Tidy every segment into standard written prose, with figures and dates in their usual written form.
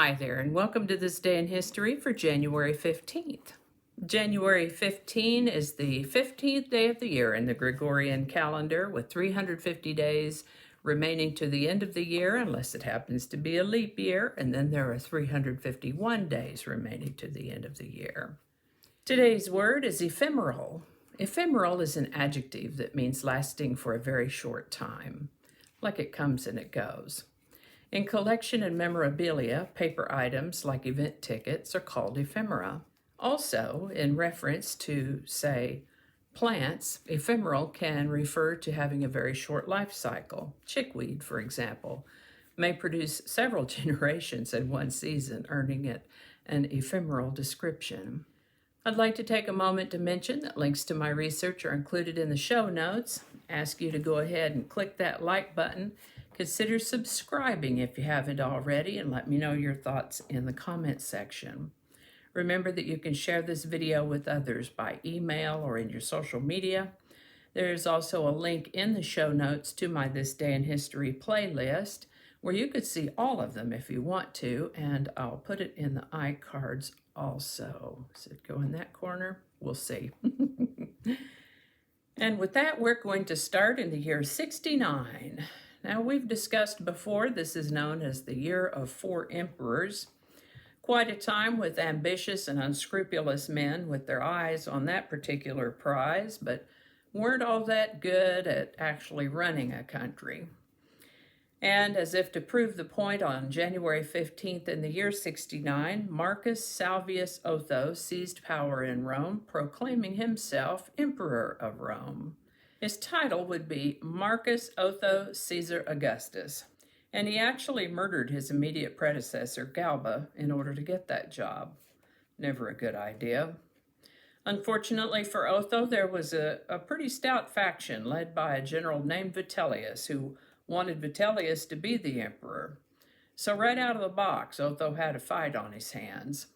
Hi there, and welcome to this day in history for January 15th. January 15 is the 15th day of the year in the Gregorian calendar, with 350 days remaining to the end of the year, unless it happens to be a leap year, and then there are 351 days remaining to the end of the year. Today's word is ephemeral. Ephemeral is an adjective that means lasting for a very short time, like it comes and it goes. In collection and memorabilia, paper items like event tickets are called ephemera. Also, in reference to, say, plants, ephemeral can refer to having a very short life cycle. Chickweed, for example, may produce several generations in one season, earning it an ephemeral description. I'd like to take a moment to mention that links to my research are included in the show notes. Ask you to go ahead and click that like button. Consider subscribing if you haven't already, and let me know your thoughts in the comments section. Remember that you can share this video with others by email or in your social media. There is also a link in the show notes to my This Day in History playlist, where you could see all of them if you want to, and I'll put it in the iCards also. Does it go in that corner? We'll see. And with that, we're going to start in the year 69. Now, we've discussed before, this is known as the Year of Four Emperors. Quite a time with ambitious and unscrupulous men with their eyes on that particular prize, but weren't all that good at actually running a country. And as if to prove the point, on January 15th in the year 69, Marcus Salvius Otho seized power in Rome, proclaiming himself Emperor of Rome. His title would be Marcus Otho Caesar Augustus, and he actually murdered his immediate predecessor, Galba, in order to get that job. Never a good idea. Unfortunately for Otho, there was a pretty stout faction led by a general named Vitellius, who wanted Vitellius to be the emperor. So right out of the box, Otho had a fight on his hands.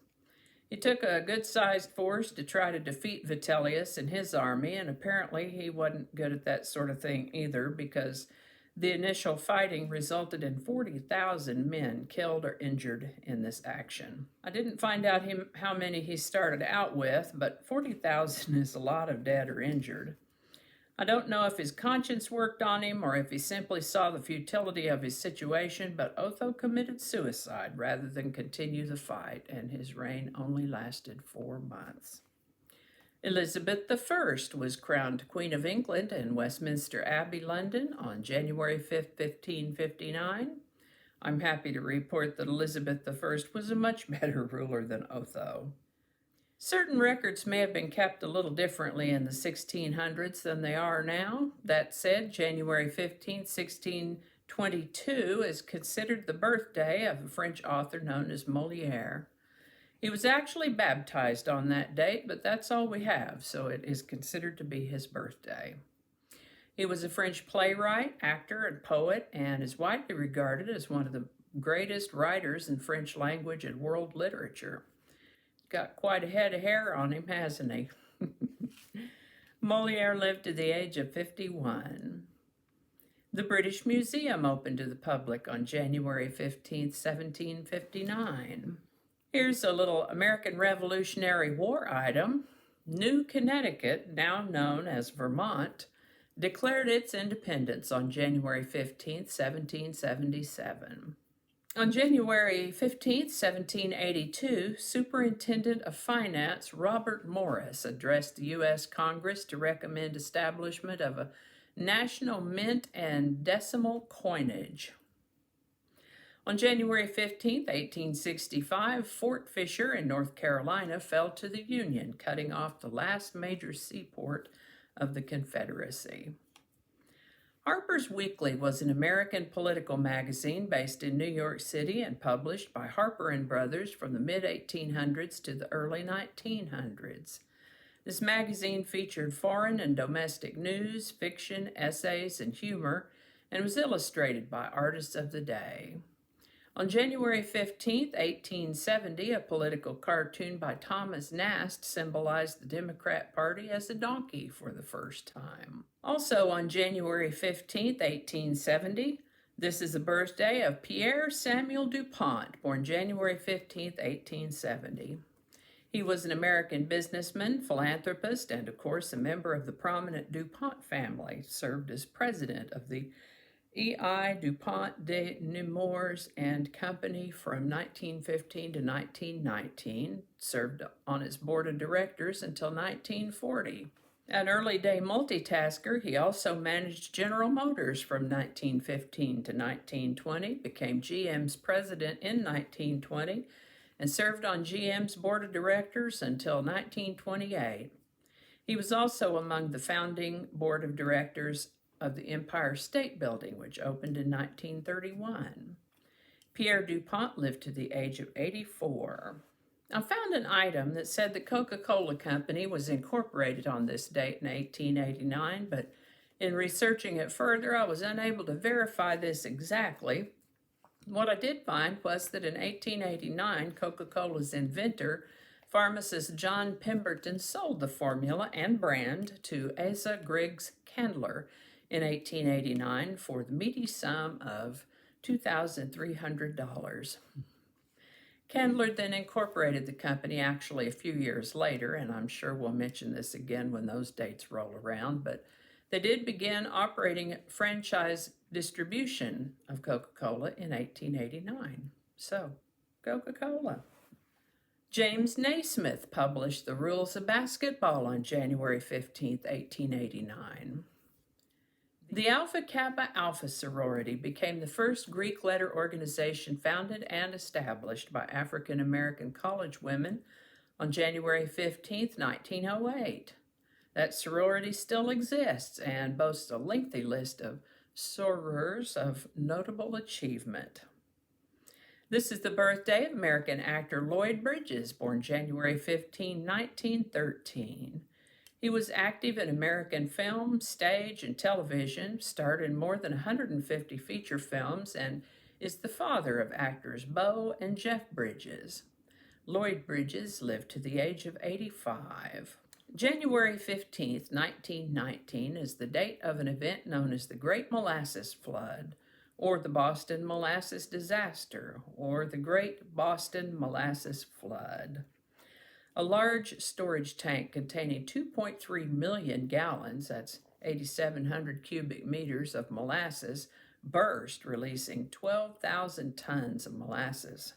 He took a good-sized force to try to defeat Vitellius and his army, and apparently he wasn't good at that sort of thing either, because the initial fighting resulted in 40,000 men killed or injured in this action. I didn't find out how many he started out with, but 40,000 is a lot of dead or injured. I don't know if his conscience worked on him or if he simply saw the futility of his situation, but Otho committed suicide rather than continue the fight, and his reign only lasted 4 months. Elizabeth I was crowned Queen of England in Westminster Abbey, London, on January 5th, 1559. I'm happy to report that Elizabeth I was a much better ruler than Otho. Certain records may have been kept a little differently in the 1600s than they are now. That said, January 15, 1622 is considered the birthday of a French author known as Molière. He was actually baptized on that date, but that's all we have, so it is considered to be his birthday. He was a French playwright, actor, and poet, and is widely regarded as one of the greatest writers in French language and world literature. Got quite a head of hair on him, hasn't he? Molière lived to the age of 51. The British Museum opened to the public on January 15, 1759. Here's a little American Revolutionary War item. New Connecticut, now known as Vermont, declared its independence on January 15, 1777. On January 15, 1782, Superintendent of Finance Robert Morris addressed the U.S. Congress to recommend establishment of a national mint and decimal coinage. On January 15, 1865, Fort Fisher in North Carolina fell to the Union, cutting off the last major seaport of the Confederacy. Harpers Weekly was an American political magazine based in New York City and published by Harper and Brothers from the mid-1800s to the early 1900s. This magazine featured foreign and domestic news, fiction, essays, and humor, and was illustrated by artists of the day. On January 15, 1870, a political cartoon by Thomas Nast symbolized the Democrat Party as a donkey for the first time. Also on January 15, 1870, This is the birthday of Pierre Samuel Dupont, born January 15th, 1870. He was an American businessman, philanthropist, and of course a member of the prominent Dupont family. Served as president of the E.I. Dupont de Nemours and Company from 1915 to 1919. Served on its board of directors until 1940. An early day multitasker, he also managed General Motors from 1915 to 1920, became GM's president in 1920, and served on GM's board of directors until 1928. He was also among the founding board of directors of the Empire State Building, which opened in 1931. Pierre Dupont lived to the age of 84. I found an item that said the Coca-Cola Company was incorporated on this date in 1889, but in researching it further, I was unable to verify this exactly. What I did find was that in 1889, Coca-Cola's inventor, pharmacist John Pemberton, sold the formula and brand to Asa Griggs Candler in 1889 for the meaty sum of $2,300. Candler then incorporated the company actually a few years later, and I'm sure we'll mention this again when those dates roll around, but they did begin operating franchise distribution of Coca-Cola in 1889. So, Coca-Cola. James Naismith published The Rules of Basketball on January 15, 1889. The Alpha Kappa Alpha sorority became the first Greek letter organization founded and established by African American college women on January 15, 1908. That sorority still exists and boasts a lengthy list of sorors of notable achievement. This is the birthday of American actor Lloyd Bridges, born January 15, 1913. He was active in American film, stage, and television, starred in more than 150 feature films, and is the father of actors Bo and Jeff Bridges. Lloyd Bridges lived to the age of 85. January 15, 1919 is the date of an event known as the Great Molasses Flood, or the Boston Molasses Disaster, or the Great Boston Molasses Flood. A large storage tank containing 2.3 million gallons, that's 8,700 cubic meters of molasses, burst, releasing 12,000 tons of molasses.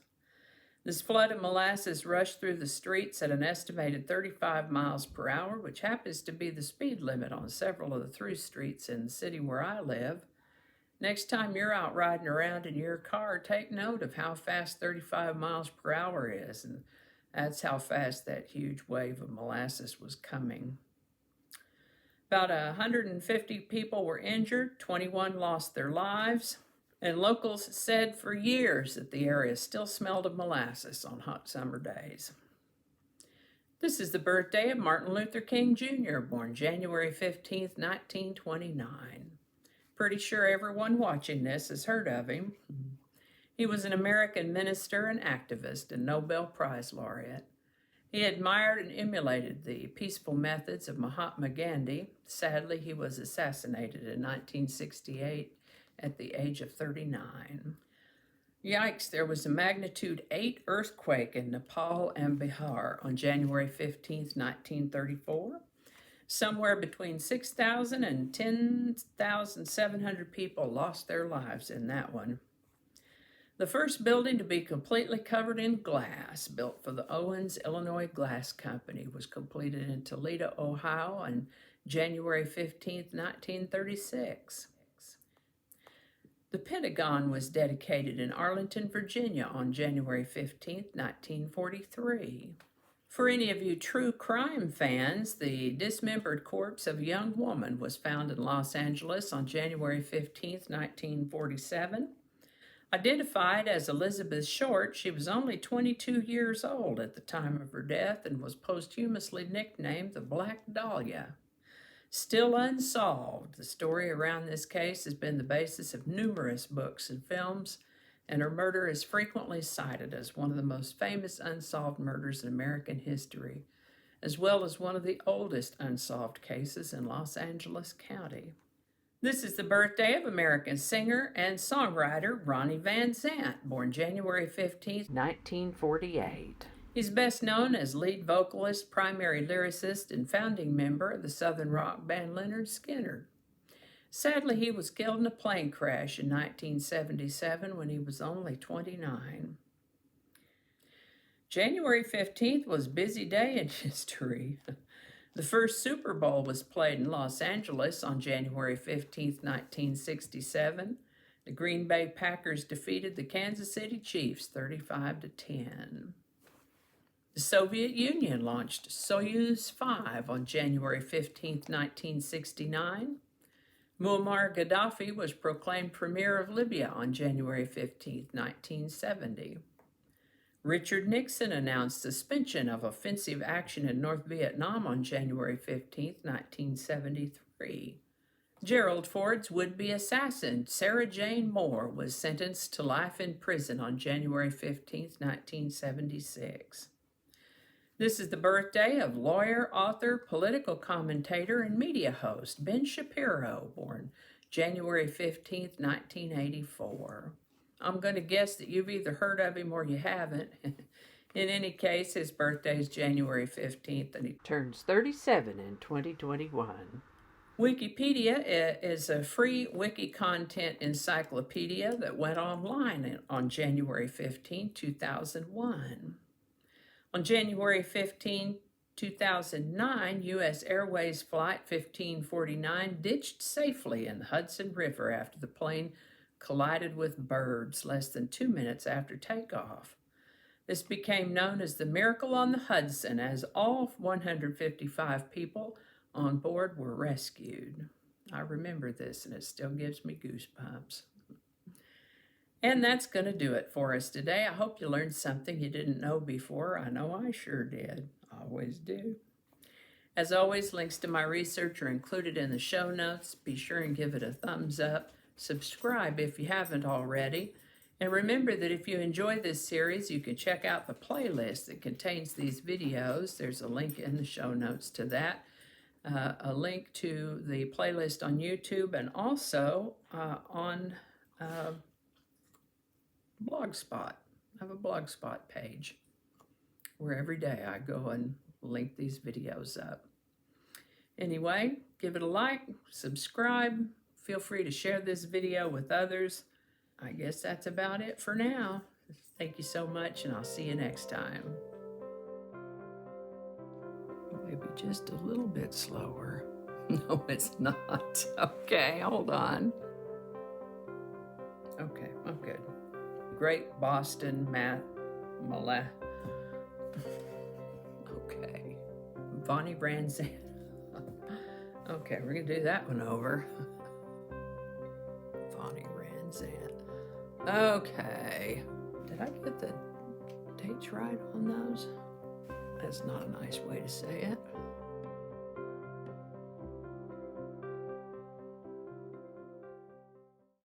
This flood of molasses rushed through the streets at an estimated 35 miles per hour, which happens to be the speed limit on several of the through streets in the city where I live. Next time you're out riding around in your car, take note of how fast 35 miles per hour is, and that's how fast that huge wave of molasses was coming. About 150 people were injured, 21 lost their lives, and locals said for years that the area still smelled of molasses on hot summer days. This is the birthday of Martin Luther King Jr., born January 15, 1929. Pretty sure everyone watching this has heard of him. He was an American minister and activist and Nobel Prize laureate. He admired and emulated the peaceful methods of Mahatma Gandhi. Sadly, he was assassinated in 1968 at the age of 39. Yikes, there was a magnitude 8 earthquake in Nepal and Bihar on January 15, 1934. Somewhere between 6,000 and 10,700 people lost their lives in that one. The first building to be completely covered in glass, built for the Owens, Illinois Glass Company, was completed in Toledo, Ohio on January 15, 1936. The Pentagon was dedicated in Arlington, Virginia on January 15, 1943. For any of you true crime fans, the dismembered corpse of a young woman was found in Los Angeles on January 15, 1947. Identified as Elizabeth Short, she was only 22 years old at the time of her death and was posthumously nicknamed the Black Dahlia. Still unsolved, the story around this case has been the basis of numerous books and films, and her murder is frequently cited as one of the most famous unsolved murders in American history, as well as one of the oldest unsolved cases in Los Angeles County. This is the birthday of American singer and songwriter Ronnie Van Zant, born January 15, 1948. He's best known as lead vocalist, primary lyricist, and founding member of the southern rock band Lynyrd Skynyrd. Sadly, he was killed in a plane crash in 1977 when he was only 29. January 15th was a busy day in history. The first Super Bowl was played in Los Angeles on January 15, 1967. The Green Bay Packers defeated the Kansas City Chiefs 35-10. The Soviet Union launched Soyuz 5 on January 15, 1969. Muammar Gaddafi was proclaimed premier of Libya on January 15, 1970. Richard Nixon announced suspension of offensive action in North Vietnam on January 15, 1973. Gerald Ford's would-be assassin, Sarah Jane Moore, was sentenced to life in prison on January 15, 1976. This is the birthday of lawyer, author, political commentator, and media host Ben Shapiro, born January 15, 1984. I'm going to guess that you've either heard of him or you haven't. In any case, his birthday is January 15th, and he turns 37 in 2021. Wikipedia is a free wiki content encyclopedia that went online on January 15, 2001. On January 15, 2009, U.S. Airways Flight 1549 ditched safely in the Hudson River after the plane collided with birds less than 2 minutes after takeoff. This became known as the Miracle on the Hudson, as all 155 people on board were rescued. I remember this, and it still gives me goosebumps. And that's going to do it for us today. I hope you learned something you didn't know before. I know I sure did. Always do. As always, links to my research are included in the show notes. Be sure and give it a thumbs up. Subscribe if you haven't already. And remember that if you enjoy this series, you can check out the playlist that contains these videos. There's a link in the show notes to that. A link to the playlist on YouTube and also on Blogspot. I have a Blogspot page where every day I go and link these videos up. Anyway, give it a like, subscribe. Feel free to share this video with others. I guess that's about it for now. Thank you so much, and I'll see you next time. Maybe just a little bit slower. No, it's not. Okay, hold on. Okay, I'm good. Great Boston Molasses. Okay. Ronnie Van Zant. Okay, we're going to do that one over. Ronnie Van Zant. Okay. Did I get the dates right on those? That's not a nice way to say it.